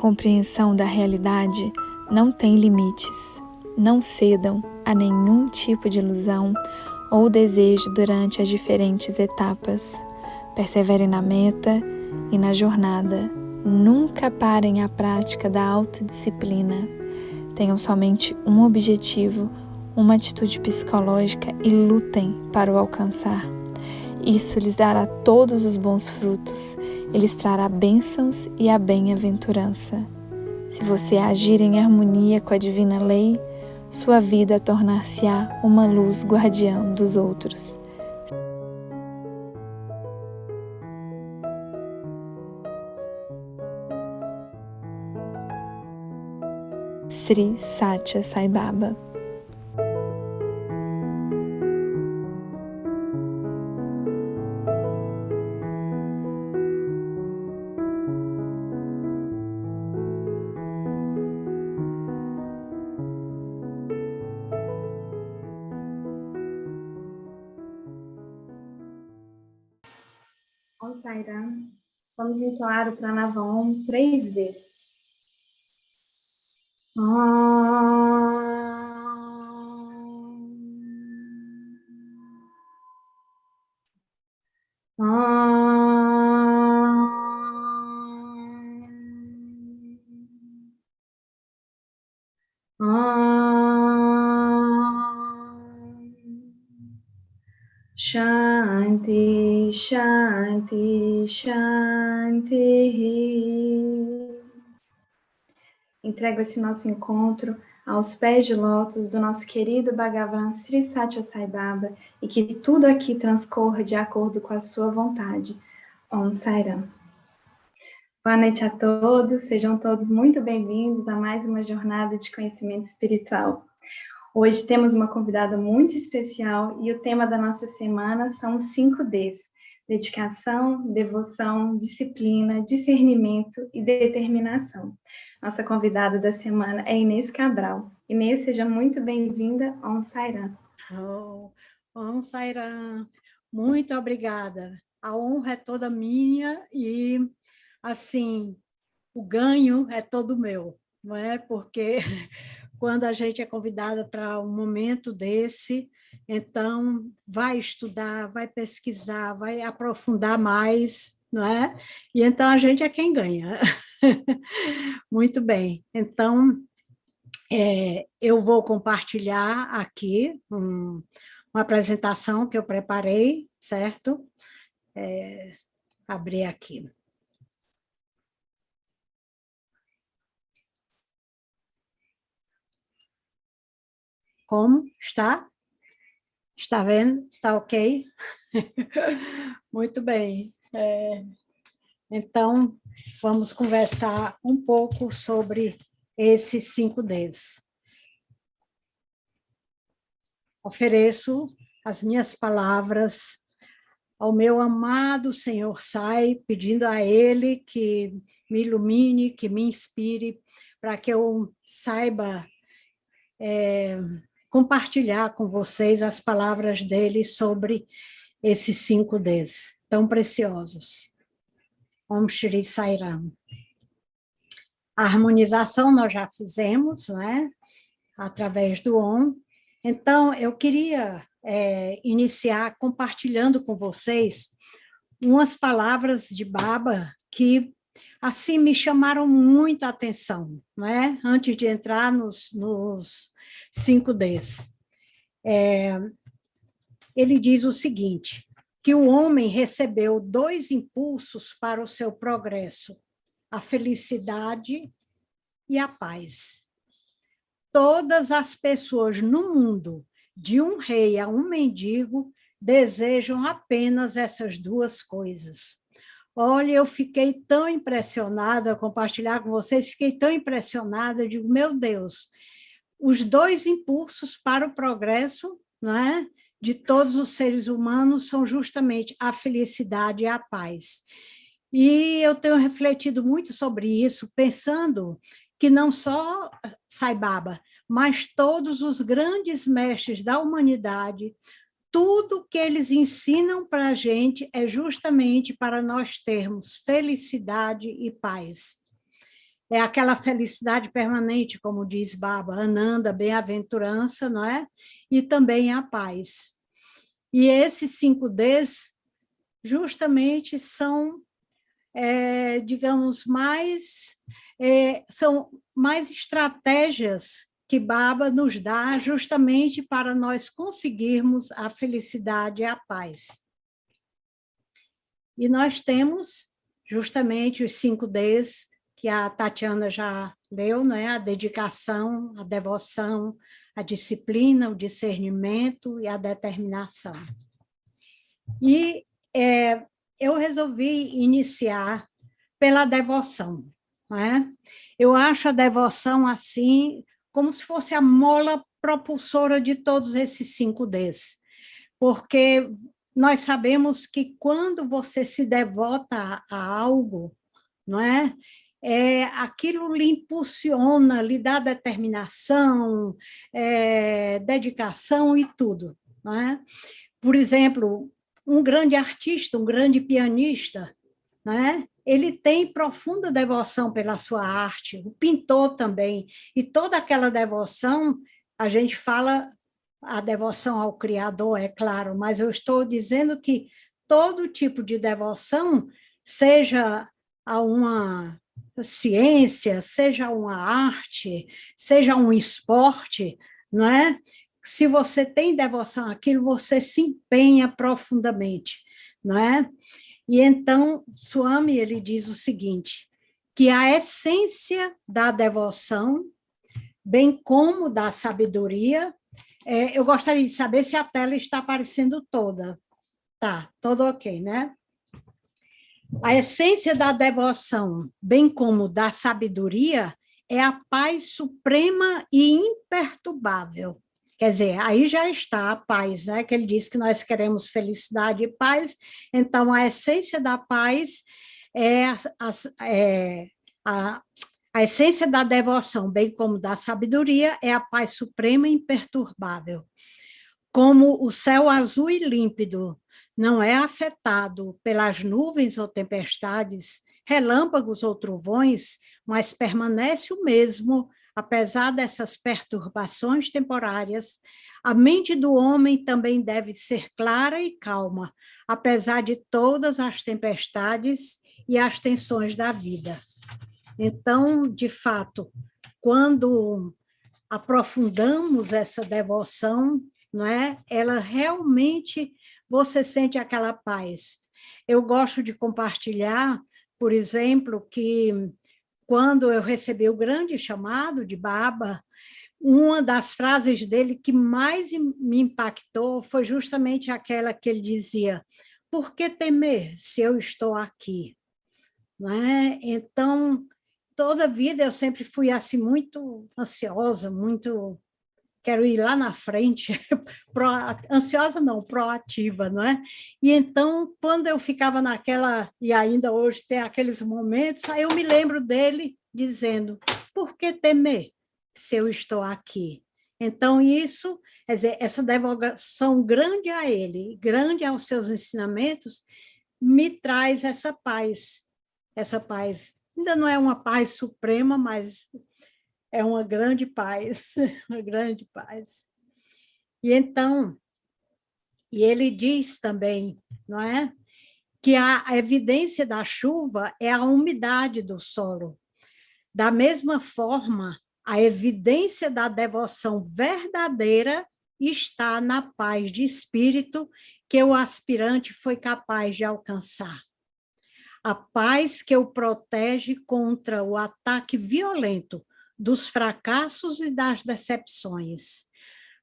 compreensão da realidade não tem limites. Não cedam a nenhum tipo de ilusão ou desejo durante as diferentes etapas. Perseverem na meta e na jornada. Nunca parem a prática da autodisciplina. Tenham somente um objetivo, uma atitude psicológica e lutem para o alcançar. Isso lhes dará todos os bons frutos e lhes trará bênçãos e a bem-aventurança. Se você agir em harmonia com a divina lei, sua vida tornar-se-á uma luz guardiã dos outros. Sri Satya Sai Baba. Om Sairam. Vamos entoar o Pranava Om 3 vezes. Shanti, Shanti, Shanti. Entrego esse nosso encontro aos pés de lótus do nosso querido Bhagavan Sri Satya Sai Baba e que tudo aqui transcorra de acordo com a sua vontade. Om Sairam. Boa noite a todos, sejam todos muito bem-vindos a mais uma jornada de conhecimento espiritual. Hoje temos uma convidada muito especial e o tema da nossa semana são os 5 Ds: dedicação, devoção, disciplina, discernimento e determinação. Nossa convidada da semana é Inês Cabral. Inês, seja muito bem-vinda ao Om Sairam. Om Sairam, muito obrigada. A honra é toda minha e, assim, o ganho é todo meu, não é? Porque quando a gente é convidada para um momento desse, então vai estudar, vai pesquisar, vai aprofundar mais, não é? E então a gente é quem ganha. Muito bem. Então, eu vou compartilhar aqui uma apresentação que eu preparei, certo? Abrir aqui. Como está? Está vendo? Está ok? Muito bem. Então, vamos conversar um pouco sobre esses 5 Ds. Ofereço as minhas palavras ao meu amado Senhor Sai, pedindo a Ele que me ilumine, que me inspire, para que eu saiba compartilhar com vocês as palavras dele sobre esses 5 Ds tão preciosos. Om Shri Sai Ram. A harmonização nós já fizemos, não é? Através do Om. Então, eu queria iniciar compartilhando com vocês umas palavras de Baba que, assim, me chamaram muito a atenção, não é? Antes de entrar nos 5 Ds. Ele diz o seguinte, que o homem recebeu 2 impulsos para o seu progresso, a felicidade e a paz. Todas as pessoas no mundo, de um rei a um mendigo, desejam apenas essas 2 coisas. Olha, eu fiquei tão impressionada, compartilhar com vocês, fiquei tão impressionada, digo, meu Deus, os 2 impulsos para o progresso, não é? De todos os seres humanos são justamente a felicidade e a paz. E eu tenho refletido muito sobre isso, pensando que não só Sai Baba, mas todos os grandes mestres da humanidade, tudo que eles ensinam para a gente é justamente para nós termos felicidade e paz. é aquela felicidade permanente, como diz Baba, Ananda, bem-aventurança, não é? E também a paz. E esses 5Ds justamente são, digamos, são mais estratégias que Baba nos dá justamente para nós conseguirmos a felicidade e a paz. E nós temos justamente os 5Ds, que a Tatiana já leu, né? A dedicação, a devoção, a disciplina, o discernimento e a determinação. E eu resolvi iniciar pela devoção, né? Eu acho a devoção assim, como se fosse a mola propulsora de todos esses 5Ds, porque nós sabemos que quando você se devota a algo, não é? Aquilo lhe impulsiona, lhe dá determinação, dedicação e tudo, não é? Por exemplo, um grande artista, um grande pianista, né? Ele tem profunda devoção pela sua arte, o pintor também, e toda aquela devoção, a gente fala a devoção ao Criador, é claro, mas eu estou dizendo que todo tipo de devoção, seja a uma ciência, seja uma arte, seja um esporte, não é? Se você tem devoção àquilo, você se empenha profundamente, não é? E então, Swami, ele diz o seguinte, que a essência da devoção, bem como da sabedoria, eu gostaria de saber se a tela está aparecendo toda. Tá, tudo ok, né? A essência da devoção, bem como da sabedoria, é a paz suprema e imperturbável. Quer dizer, aí já está a paz, né? Que ele diz que nós queremos felicidade e paz, então a essência da paz a essência da devoção, bem como da sabedoria, é a paz suprema e imperturbável. Como o céu azul e límpido não é afetado pelas nuvens ou tempestades, relâmpagos ou trovões, mas permanece o mesmo, apesar dessas perturbações temporárias, a mente do homem também deve ser clara e calma, apesar de todas as tempestades e as tensões da vida. Então, de fato, quando aprofundamos essa devoção, não é? Ela realmente, você sente aquela paz. Eu gosto de compartilhar, por exemplo, que quando eu recebi o grande chamado de Baba, uma das frases dele que mais me impactou foi justamente aquela que ele dizia: por que temer se eu estou aqui? Não é? Então, toda a vida eu sempre fui assim muito ansiosa, muito quero ir lá na frente, ansiosa não, proativa, não é? E então, quando eu ficava naquela, e ainda hoje tem aqueles momentos, aí eu me lembro dele dizendo, por que temer se eu estou aqui? Então, isso, quer dizer, essa devoção grande a ele, grande aos seus ensinamentos, me traz essa paz. Essa paz ainda não é uma paz suprema, mas é uma grande paz, uma grande paz. E então, e ele diz também, não é? Que a evidência da chuva é a umidade do solo. Da mesma forma, a evidência da devoção verdadeira está na paz de espírito que o aspirante foi capaz de alcançar. A paz que o protege contra o ataque violento dos fracassos e das decepções.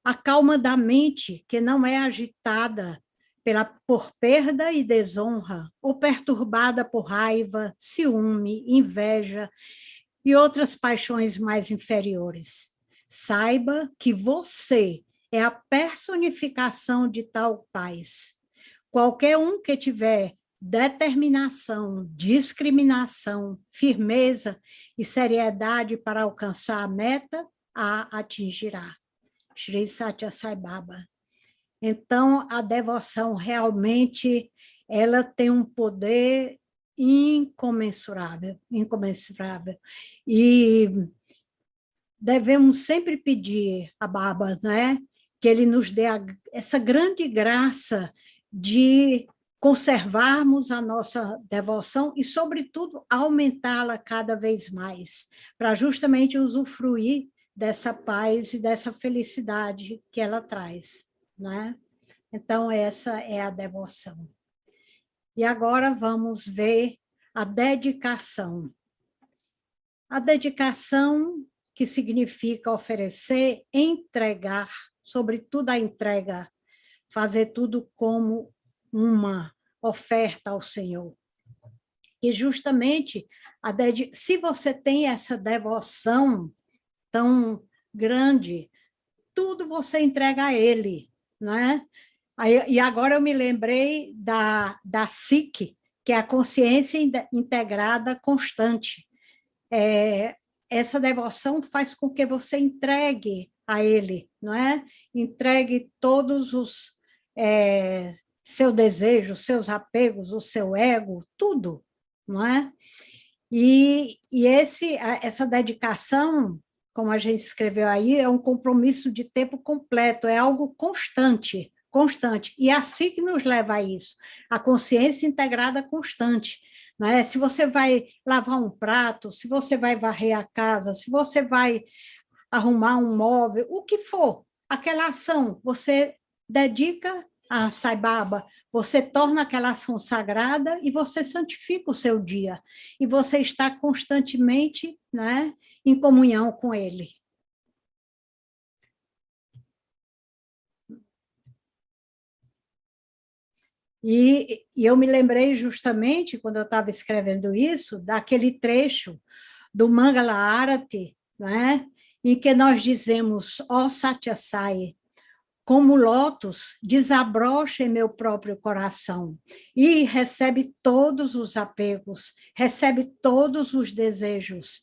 A calma da mente, que não é agitada por perda e desonra, ou perturbada por raiva, ciúme, inveja e outras paixões mais inferiores. Saiba que você é a personificação de tal paz. Qualquer um que tiver determinação, discriminação, firmeza e seriedade para alcançar a meta, a atingirá. Shri Satya Sai Baba. Então, a devoção realmente, ela tem um poder incomensurável, incomensurável. E devemos sempre pedir a Baba, né, que ele nos dê essa grande graça de conservarmos a nossa devoção e, sobretudo, aumentá-la cada vez mais, para justamente usufruir dessa paz e dessa felicidade que ela traz, né? Então, essa é a devoção. E agora vamos ver a dedicação. A dedicação, que significa oferecer, entregar, sobretudo a entrega, fazer tudo como uma oferta ao Senhor. E justamente, se você tem essa devoção tão grande, tudo você entrega a Ele, né? E agora eu me lembrei da SIC, que é a consciência integrada constante. Essa devoção faz com que você entregue a Ele, não é? Entregue todos os seus desejos, seus apegos, o seu ego, tudo, não é? E essa dedicação, como a gente escreveu aí, é um compromisso de tempo completo, é algo constante, constante. E é assim que nos leva a isso, a consciência integrada constante. Né? Se você vai lavar um prato, se você vai varrer a casa, se você vai arrumar um móvel, o que for, aquela ação, você dedica a Sai Baba, você torna aquela ação sagrada e você santifica o seu dia. E você está constantemente, né, em comunhão com Ele. E eu me lembrei justamente, quando eu estava escrevendo isso, daquele trecho do Mangala Arati, né, em que nós dizemos, ó Satyasai, como lótus, desabrocha em meu próprio coração e recebe todos os apegos, recebe todos os desejos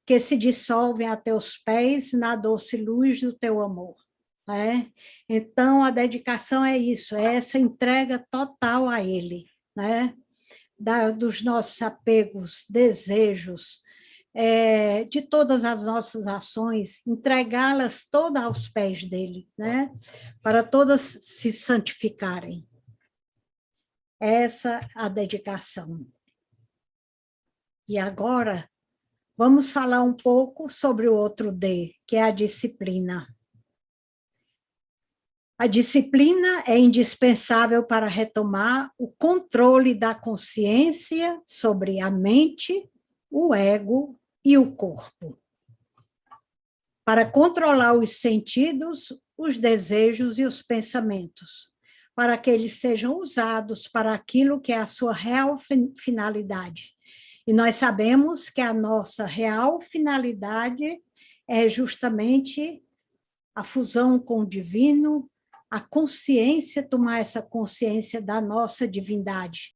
que se dissolvem a teus pés na doce luz do teu amor. Né? Então, a dedicação é isso, é essa entrega total a Ele, né? Dos nossos apegos, desejos, de todas as nossas ações, entregá-las todas aos pés dele, né? Para todas se santificarem. Essa a dedicação. E agora, vamos falar um pouco sobre o outro D, que é a disciplina. A disciplina é indispensável para retomar o controle da consciência sobre a mente, o ego e o corpo, para controlar os sentidos, os desejos e os pensamentos, para que eles sejam usados para aquilo que é a sua real finalidade. E nós sabemos que a nossa real finalidade é justamente a fusão com o divino, a consciência, tomar essa consciência da nossa divindade,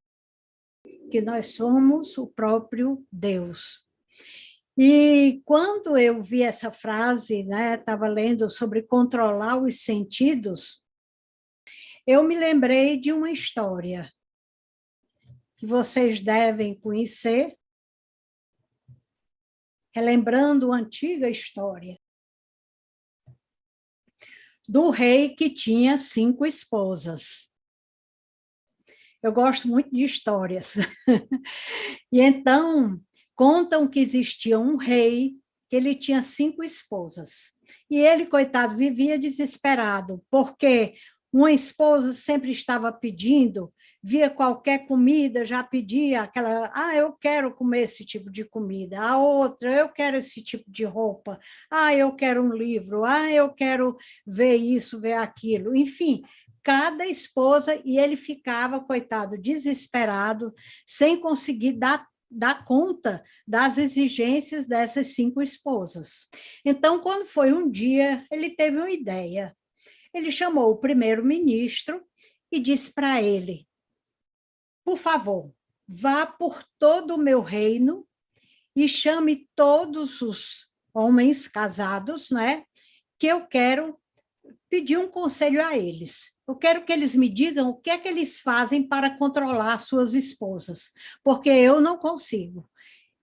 que nós somos o próprio Deus. E quando eu vi essa frase, né, estava lendo sobre controlar os sentidos, eu me lembrei de uma história que vocês devem conhecer, relembrando uma antiga história do rei que tinha 5 esposas. Eu gosto muito de histórias. E então, contam que existia um rei, que ele tinha 5 esposas. E ele, coitado, vivia desesperado, porque uma esposa sempre estava pedindo, via qualquer comida, já pedia aquela, eu quero comer esse tipo de comida. A outra, eu quero esse tipo de roupa. Eu quero um livro. Eu quero ver isso, ver aquilo. Enfim, cada esposa, e ele ficava, coitado, desesperado, sem conseguir dar conta das exigências dessas 5 esposas. Então, quando foi um dia, ele teve uma ideia. Ele chamou o primeiro-ministro e disse para ele, por favor, vá por todo o meu reino e chame todos os homens casados, né, que eu quero pedir um conselho a eles. Eu quero que eles me digam o que é que eles fazem para controlar suas esposas, porque eu não consigo.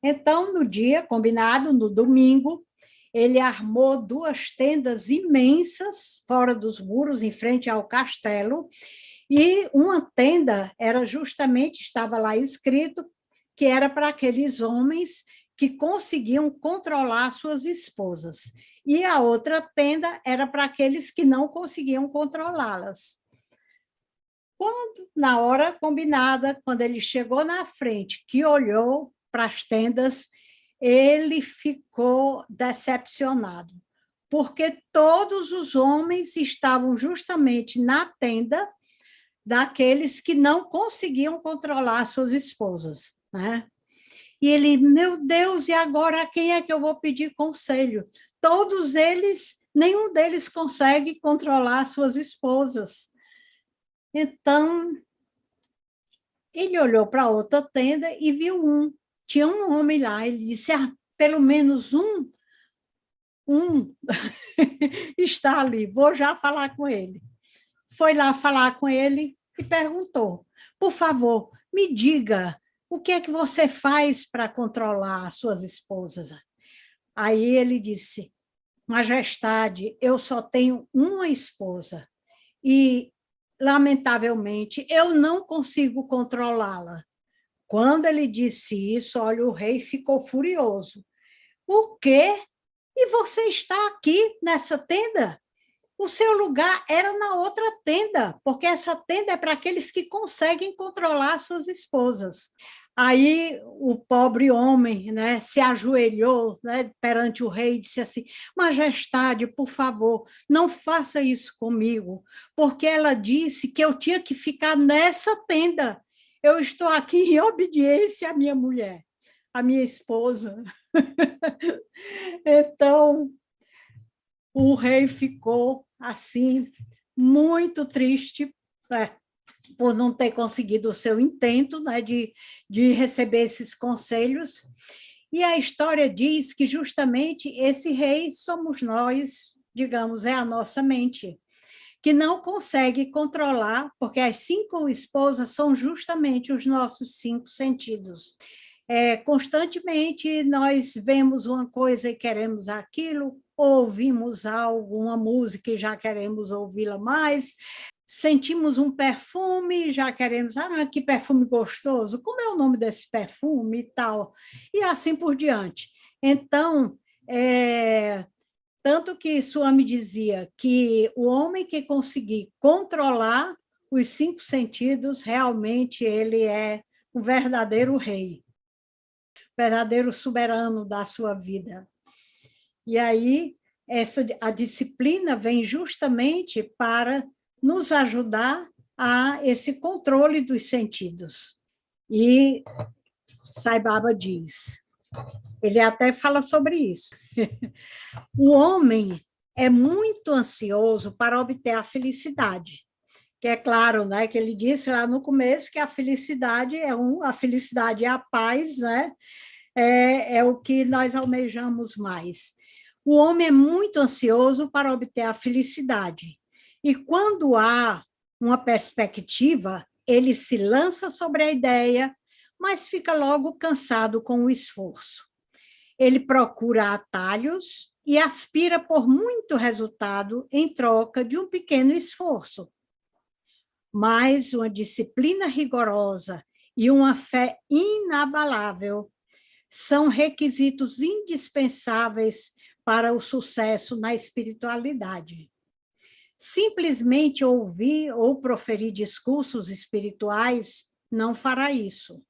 Então, no dia combinado, no domingo, ele armou 2 tendas imensas fora dos muros, em frente ao castelo, e uma tenda era justamente, estava lá escrito, que era para aqueles homens que conseguiam controlar suas esposas. E a outra tenda era para aqueles que não conseguiam controlá-las. Quando, na hora combinada, quando ele chegou na frente, que olhou para as tendas, ele ficou decepcionado, porque todos os homens estavam justamente na tenda daqueles que não conseguiam controlar suas esposas, né? E ele, meu Deus, e agora a quem é que eu vou pedir conselho? Todos eles, nenhum deles consegue controlar suas esposas. Então, ele olhou para outra tenda e viu tinha um homem lá, ele disse, pelo menos um está ali, vou já falar com ele. Foi lá falar com ele e perguntou, por favor, me diga, o que é que você faz para controlar as suas esposas? Aí ele disse, Majestade, eu só tenho uma esposa e, lamentavelmente, eu não consigo controlá-la. Quando ele disse isso, olha, o rei ficou furioso. O quê? E você está aqui nessa tenda? O seu lugar era na outra tenda, porque essa tenda é para aqueles que conseguem controlar suas esposas. Aí o pobre homem, né, se ajoelhou, né, perante o rei e disse assim, Majestade, por favor, não faça isso comigo, porque ela disse que eu tinha que ficar nessa tenda. Eu estou aqui em obediência à minha mulher, à minha esposa. Então, o rei ficou assim, muito triste, né, por não ter conseguido o seu intento, né, de receber esses conselhos. E a história diz que justamente esse rei somos nós, digamos, é a nossa mente, que não consegue controlar, porque as 5 esposas são justamente os nossos 5 sentidos. Constantemente nós vemos uma coisa e queremos aquilo, ouvimos algo, uma música e já queremos ouvi-la mais, sentimos um perfume e já queremos, que perfume gostoso, como é o nome desse perfume e tal, e assim por diante. Então, tanto que Swami dizia que o homem que conseguir controlar os 5 sentidos, realmente ele é um verdadeiro rei, verdadeiro soberano da sua vida. E aí, a disciplina vem justamente para nos ajudar a esse controle dos sentidos. E Sai Baba diz, ele até fala sobre isso, o homem é muito ansioso para obter a felicidade, que é claro, né, que ele disse lá no começo que a felicidade a felicidade é a paz, né, é o que nós almejamos mais. O homem é muito ansioso para obter a felicidade, e quando há uma perspectiva, ele se lança sobre a ideia, mas fica logo cansado com o esforço. Ele procura atalhos e aspira por muito resultado em troca de um pequeno esforço. Mas uma disciplina rigorosa e uma fé inabalável são requisitos indispensáveis para o sucesso na espiritualidade. Simplesmente ouvir ou proferir discursos espirituais não fará isso.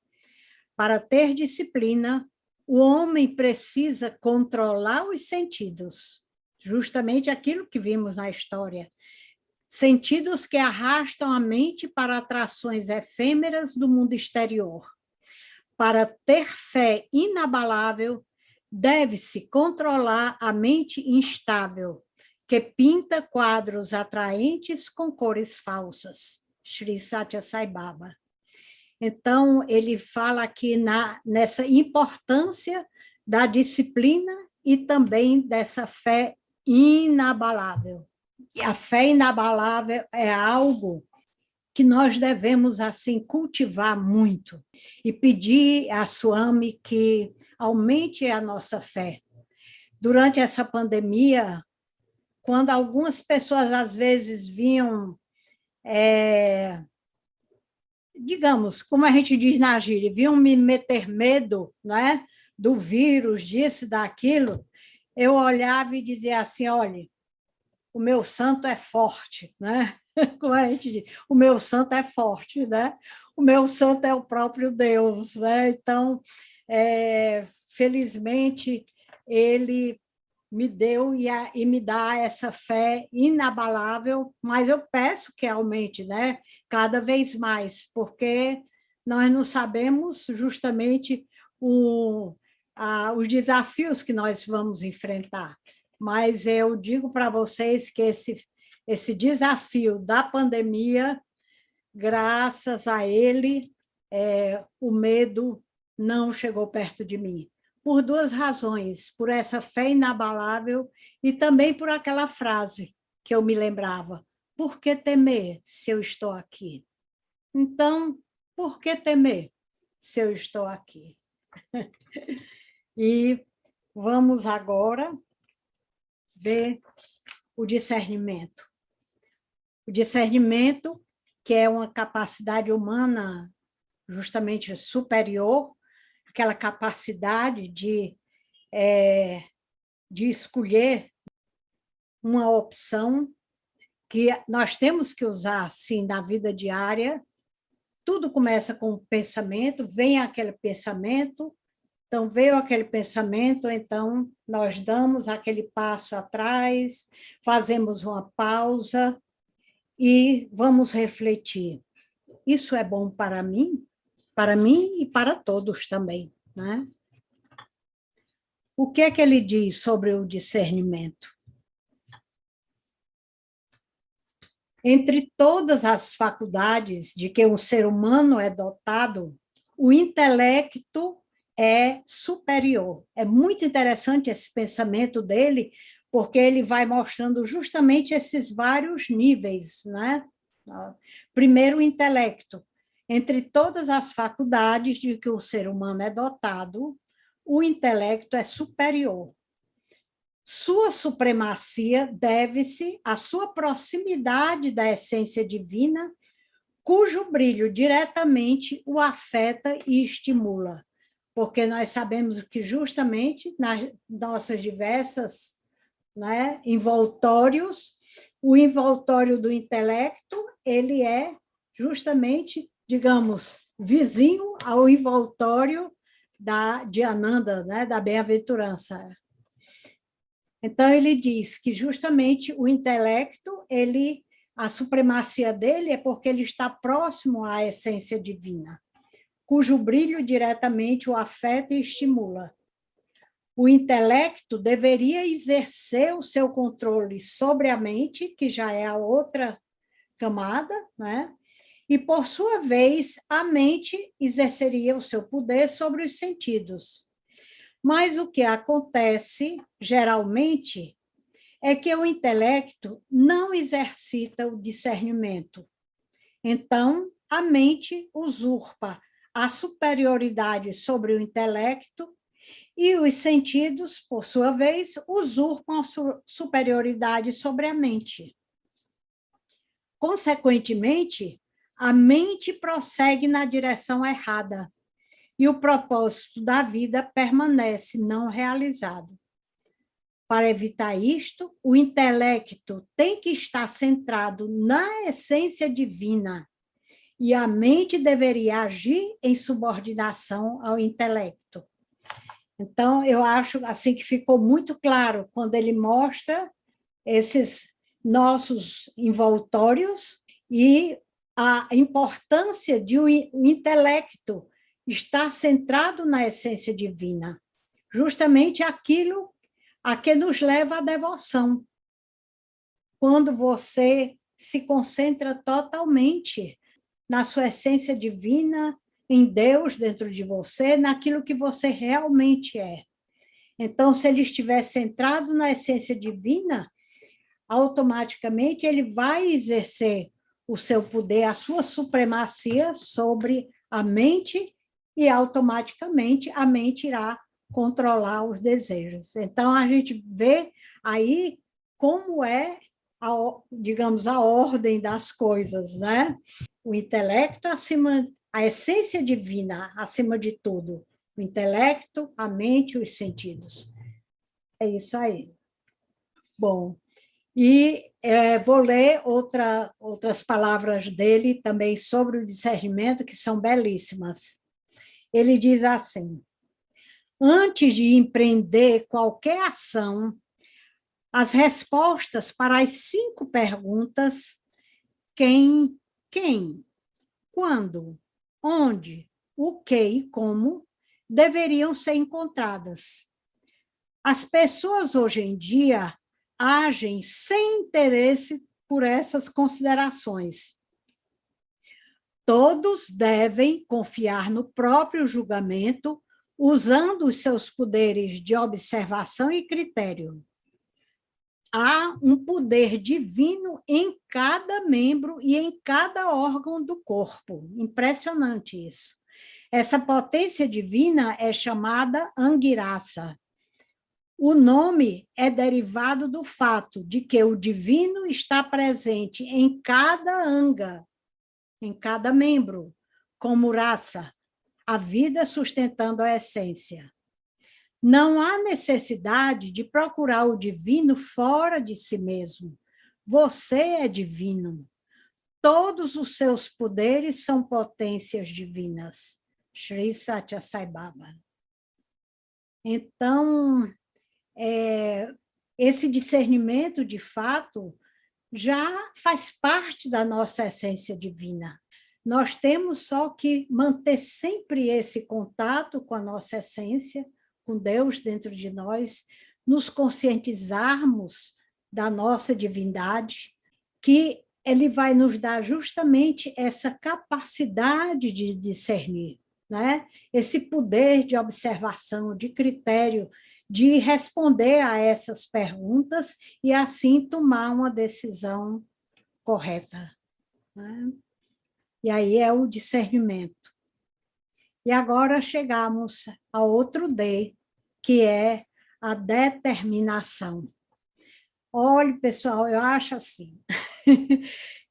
Para ter disciplina, o homem precisa controlar os sentidos, justamente aquilo que vimos na história. Sentidos que arrastam a mente para atrações efêmeras do mundo exterior. Para ter fé inabalável, deve-se controlar a mente instável, que pinta quadros atraentes com cores falsas. Sri Satya Sai Baba. Então, ele fala aqui nessa importância da disciplina e também dessa fé inabalável. a fé inabalável é algo que nós devemos, assim, cultivar muito e pedir a Swami que aumente a nossa fé. Durante essa pandemia, quando algumas pessoas, às vezes, vinham, digamos, como a gente diz na gíria, vinham me meter medo, né, do vírus, disso, daquilo, eu olhava e dizia assim, olha, o meu santo é forte, né? Como a gente diz, o meu santo é forte, né? O meu santo é o próprio Deus, né? Então, felizmente, ele me deu e me dá essa fé inabalável, mas eu peço que aumente, né? Cada vez mais, porque nós não sabemos justamente os desafios que nós vamos enfrentar. Mas eu digo para vocês que esse desafio da pandemia, graças a ele, o medo não chegou perto de mim. Por duas razões, por essa fé inabalável e também por aquela frase que eu me lembrava, por que temer se eu estou aqui? Então, por que temer se eu estou aqui? E vamos agora ver o discernimento. O discernimento, que é uma capacidade humana justamente superior, aquela capacidade de escolher uma opção que nós temos que usar, sim, na vida diária. Tudo começa com um pensamento, vem aquele pensamento, então veio aquele pensamento, então nós damos aquele passo atrás, fazemos uma pausa e vamos refletir. Isso é bom para mim e para todos também, né? O que é que ele diz sobre o discernimento? Entre todas as faculdades de que um ser humano é dotado, o intelecto é superior. É muito interessante esse pensamento dele, porque ele vai mostrando justamente esses vários níveis, né? Primeiro, o intelecto. Entre todas as faculdades de que o ser humano é dotado, o intelecto é superior. Sua supremacia deve-se à sua proximidade da essência divina, cujo brilho diretamente o afeta e estimula. Porque nós sabemos que justamente nas nossas diversas, né, envoltórios, o envoltório do intelecto, ele é justamente, digamos, vizinho ao envoltório de Ananda, né, da bem-aventurança. Então, ele diz que justamente o intelecto, a supremacia dele é porque ele está próximo à essência divina, cujo brilho diretamente o afeta e estimula. O intelecto deveria exercer o seu controle sobre a mente, que já é a outra camada, né? E, por sua vez, a mente exerceria o seu poder sobre os sentidos. Mas o que acontece, geralmente, é que o intelecto não exercita o discernimento. Então, a mente usurpa a superioridade sobre o intelecto e os sentidos, por sua vez, usurpam a superioridade sobre a mente. Consequentemente, a mente prossegue na direção errada e o propósito da vida permanece não realizado. Para evitar isto, o intelecto tem que estar centrado na essência divina e a mente deveria agir em subordinação ao intelecto. Então, eu acho assim que ficou muito claro quando ele mostra esses nossos envoltórios e a importância de o intelecto estar centrado na essência divina, justamente aquilo a que nos leva à devoção. Quando você se concentra totalmente na sua essência divina, em Deus dentro de você, naquilo que você realmente é. Então, se ele estiver centrado na essência divina, automaticamente ele vai exercer o seu poder, a sua supremacia sobre a mente, e automaticamente a mente irá controlar os desejos. Então, a gente vê aí como é, digamos, a ordem das coisas, né? O intelecto acima, a essência divina acima de tudo. O intelecto, a mente e os sentidos. É isso aí. Bom, e vou ler outras palavras dele também sobre o discernimento, que são belíssimas. Ele diz assim: antes de empreender qualquer ação, as respostas para as 5 perguntas, quem, quando, onde, o que e como, deveriam ser encontradas. As pessoas hoje em dia agem sem interesse por essas considerações. Todos devem confiar no próprio julgamento, usando os seus poderes de observação e critério. Há um poder divino em cada membro e em cada órgão do corpo. Impressionante isso. Essa potência divina é chamada Angirasa. O nome é derivado do fato de que o divino está presente em cada anga, em cada membro, como raça, a vida sustentando a essência. Não há necessidade de procurar o divino fora de si mesmo. Você é divino. Todos os seus poderes são potências divinas. Sri Satya Sai Baba. Então, esse discernimento, de fato, já faz parte da nossa essência divina. Nós temos só que manter sempre esse contato com a nossa essência, com Deus dentro de nós, nos conscientizarmos da nossa divindade, que ele vai nos dar justamente essa capacidade de discernir, né? Esse poder de observação, de critério, de responder a essas perguntas e, assim, tomar uma decisão correta, né? E aí é o discernimento. E agora chegamos ao outro D, que é a determinação. Olha, pessoal, eu acho assim,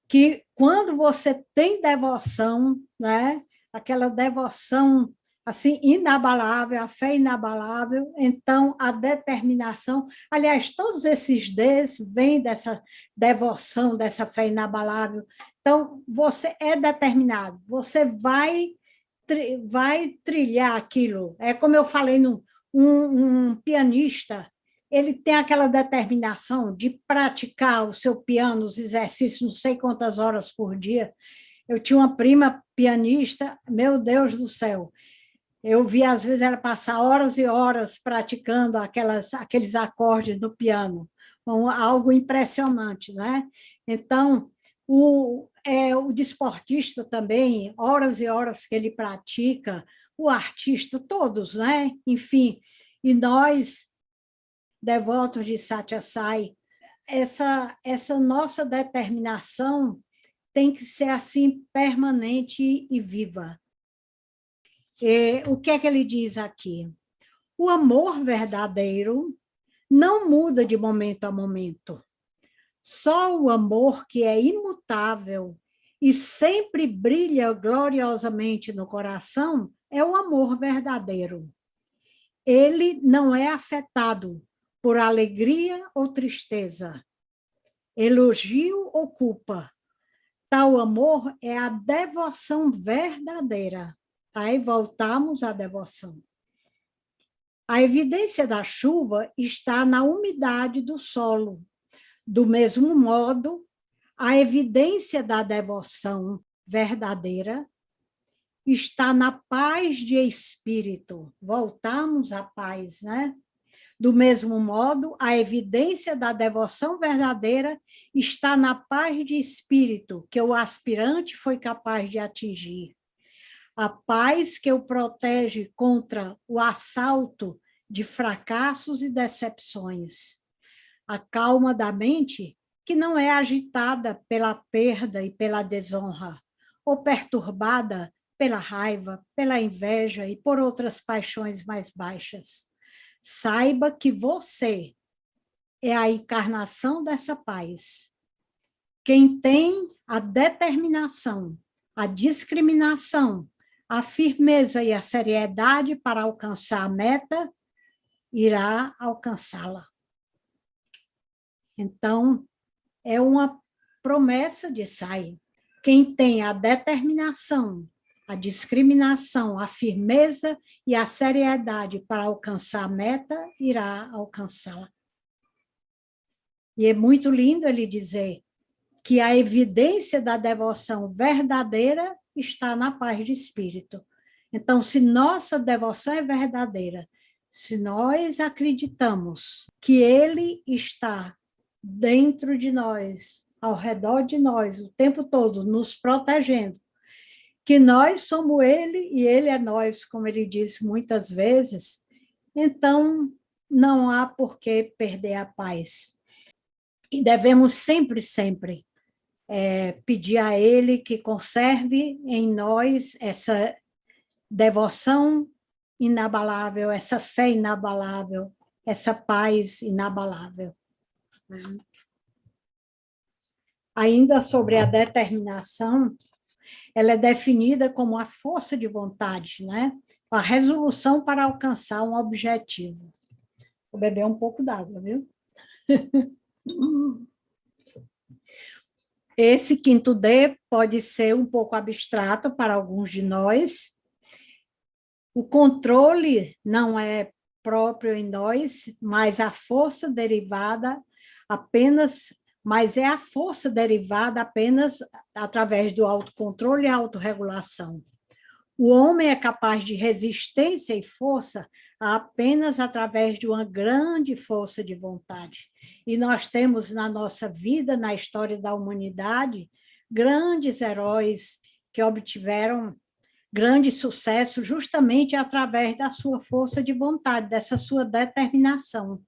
que quando você tem devoção, né, aquela devoção assim inabalável, a fé inabalável, então a determinação, aliás, todos esses Ds vêm dessa devoção, dessa fé inabalável. Então, você é determinado, você vai trilhar aquilo. É como eu falei, um pianista, ele tem aquela determinação de praticar o seu piano, os exercícios, não sei quantas horas por dia. Eu tinha uma prima pianista, meu Deus do céu, eu vi, às vezes, ela passar horas e horas praticando aqueles acordes do piano, algo impressionante, né? Então, o desportista também, horas e horas que ele pratica, o artista, todos, né? Enfim, e nós, devotos de Satya Sai, essa nossa determinação tem que ser assim permanente e viva. O que é que ele diz aqui? O amor verdadeiro não muda de momento a momento. Só o amor que é imutável e sempre brilha gloriosamente no coração é o amor verdadeiro. Ele não é afetado por alegria ou tristeza, elogio ou culpa. Tal amor é a devoção verdadeira. Aí voltamos à devoção. A evidência da chuva está na umidade do solo. Do mesmo modo, a evidência da devoção verdadeira está na paz de espírito. Voltamos à paz, né? Do mesmo modo, a evidência da devoção verdadeira está na paz de espírito que o aspirante foi capaz de atingir. A paz que o protege contra o assalto de fracassos e decepções. A calma da mente que não é agitada pela perda e pela desonra, ou perturbada pela raiva, pela inveja e por outras paixões mais baixas. Saiba que você é a encarnação dessa paz. Quem tem a determinação, a discriminação, a firmeza e a seriedade para alcançar a meta, irá alcançá-la. Então, é uma promessa de Sai. Quem tem a determinação, a discriminação, a firmeza e a seriedade para alcançar a meta, irá alcançá-la. E é muito lindo ele dizer que a evidência da devoção verdadeira está na paz de espírito. Então, se nossa devoção é verdadeira, se nós acreditamos que ele está dentro de nós, ao redor de nós, o tempo todo, nos protegendo, que nós somos ele e ele é nós, como ele disse muitas vezes, então não há por que perder a paz. E devemos sempre, sempre pedir a ele que conserve em nós essa devoção inabalável, essa fé inabalável, essa paz inabalável. Ainda sobre a determinação, ela é definida como a força de vontade, né? A resolução para alcançar um objetivo. Vou beber um pouco d'água, viu? Esse quinto D pode ser um pouco abstrato para alguns de nós. O controle não é próprio em nós, mas a força derivada apenas, mas é a força derivada apenas através do autocontrole e autorregulação. O homem é capaz de resistência e força apenas através de uma grande força de vontade. E nós temos na nossa vida, na história da humanidade, grandes heróis que obtiveram grande sucesso justamente através da sua força de vontade, dessa sua determinação.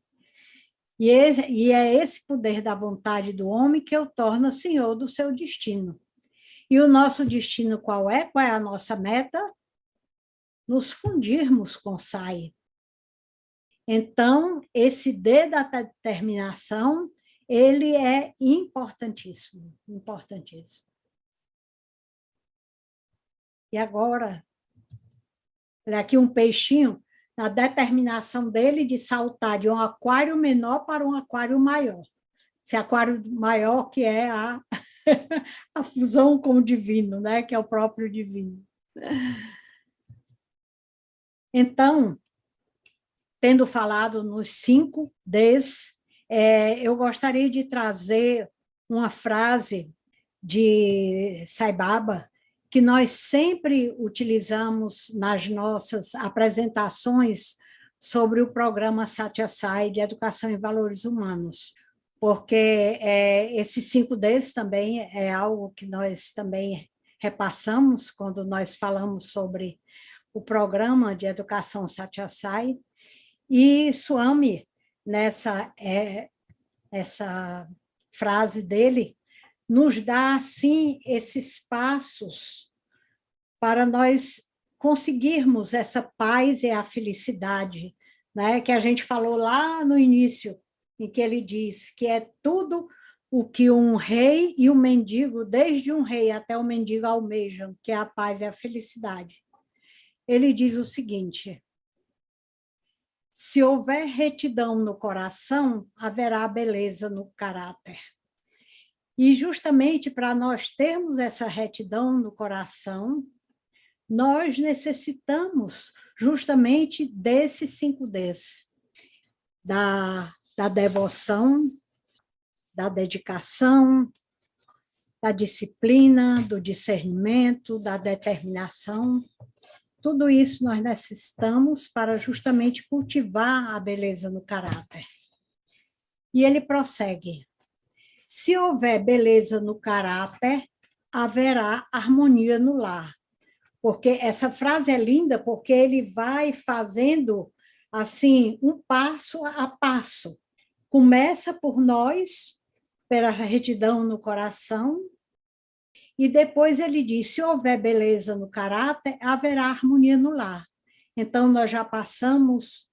E é esse poder da vontade do homem que o torna senhor do seu destino. E o nosso destino qual é? Qual é a nossa meta? Nos fundirmos com Sai. Então, esse D da determinação, ele é importantíssimo, importantíssimo. E agora, olha aqui um peixinho, na determinação dele de saltar de um aquário menor para um aquário maior. Esse aquário maior que é a fusão com o divino, né? Que é o próprio divino. Então, tendo falado nos 5 Ds, eu gostaria de trazer uma frase de Sai Baba, que nós sempre utilizamos nas nossas apresentações sobre o programa Satya Sai de Educação em Valores Humanos, porque esses 5 Ds também é algo que nós também repassamos quando nós falamos sobre o programa de educação Satya Sai, e Swami, essa frase dele, nos dá, assim, esses passos para nós conseguirmos essa paz e a felicidade, né? Que a gente falou lá no início, em que ele diz que é tudo o que um rei e um mendigo, desde um rei até o mendigo almejam, que é a paz e a felicidade. Ele diz o seguinte: se houver retidão no coração, haverá beleza no caráter. E justamente para nós termos essa retidão no coração, nós necessitamos justamente desses 5 Ds, da devoção, da dedicação, da disciplina, do discernimento, da determinação. Tudo isso nós necessitamos para justamente cultivar a beleza no caráter. E ele prossegue: se houver beleza no caráter, haverá harmonia no lar. Porque essa frase é linda, porque ele vai fazendo assim um passo a passo. Começa por nós, pela retidão no coração. E depois ele diz, se houver beleza no caráter, haverá harmonia no lar. Então, nós já passamos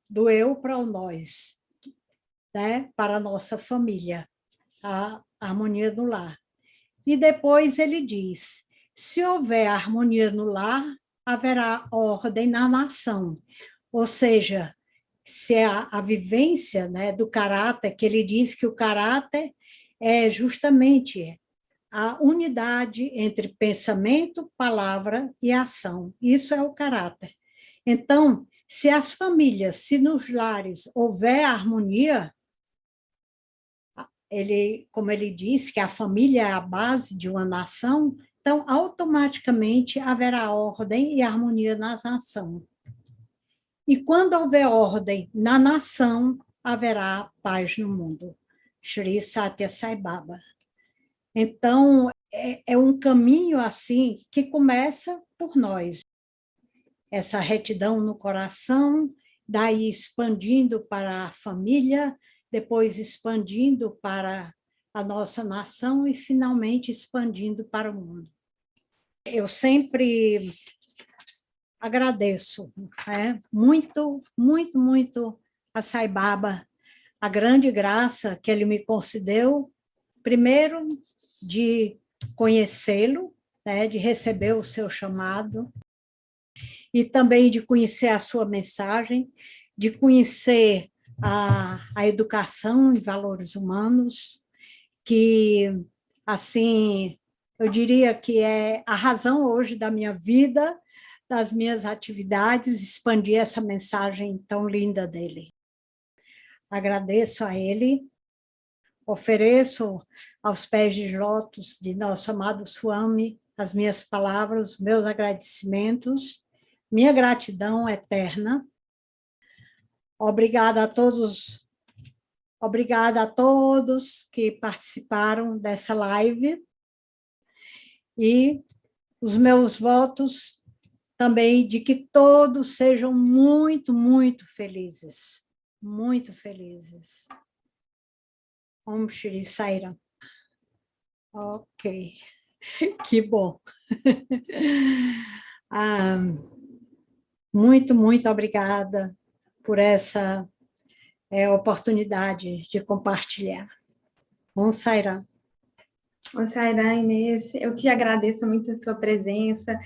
do eu para o nós, né? Para a nossa família, a harmonia no lar. E depois ele diz, se houver harmonia no lar, haverá ordem na nação. Ou seja, se a vivência, né, do caráter, que ele diz que o caráter é justamente a unidade entre pensamento, palavra e ação. Isso é o caráter. Então, se as famílias, se nos lares houver harmonia, como ele diz, que a família é a base de uma nação, então, automaticamente haverá ordem e harmonia na nação. E quando houver ordem na nação, haverá paz no mundo. Shri Satya Sai Baba. Então, é um caminho assim que começa por nós. Essa retidão no coração, daí expandindo para a família, depois expandindo para a nossa nação e, finalmente, expandindo para o mundo. Eu sempre agradeço, né? Muito, muito, muito a Sai Baba, a grande graça que ele me concedeu, primeiro, de conhecê-lo, né? De receber o seu chamado, e também de conhecer a sua mensagem, de conhecer a educação e valores humanos, que, assim, eu diria que é a razão hoje da minha vida, das minhas atividades, expandir essa mensagem tão linda dele. Agradeço a ele, ofereço aos pés de lótus de nosso amado Swami as minhas palavras, meus agradecimentos, minha gratidão eterna. Obrigada a todos que participaram dessa live, e os meus votos também de que todos sejam muito, muito felizes. Muito felizes. Om Shri Sai Ram. Ok. Que bom. Muito, muito obrigada por essa oportunidade de compartilhar. Om Sai Ram. Ô, Saira, Inês, eu que agradeço muito a sua presença,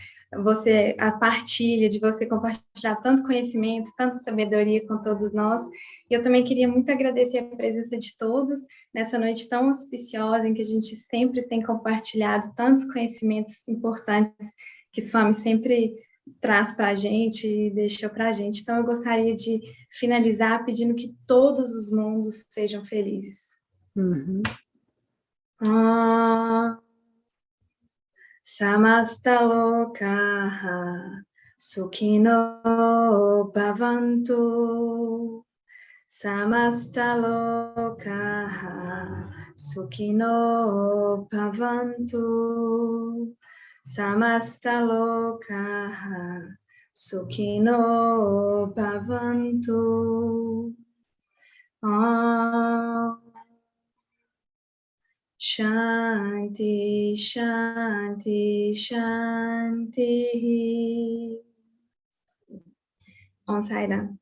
a partilha, de você compartilhar tanto conhecimento, tanta sabedoria com todos nós. E eu também queria muito agradecer a presença de todos nessa noite tão auspiciosa, em que a gente sempre tem compartilhado tantos conhecimentos importantes que o Swami sempre traz para a gente e deixou para a gente. Então, eu gostaria de finalizar pedindo que todos os mundos sejam felizes. Uhum. Samasta lokaha sukhino bhavantu. Samasta lokaha sukhino bhavantu. Samasta lokaha sukhino bhavantu. Shanti, Shanti, Shanti. Om Sai Ram.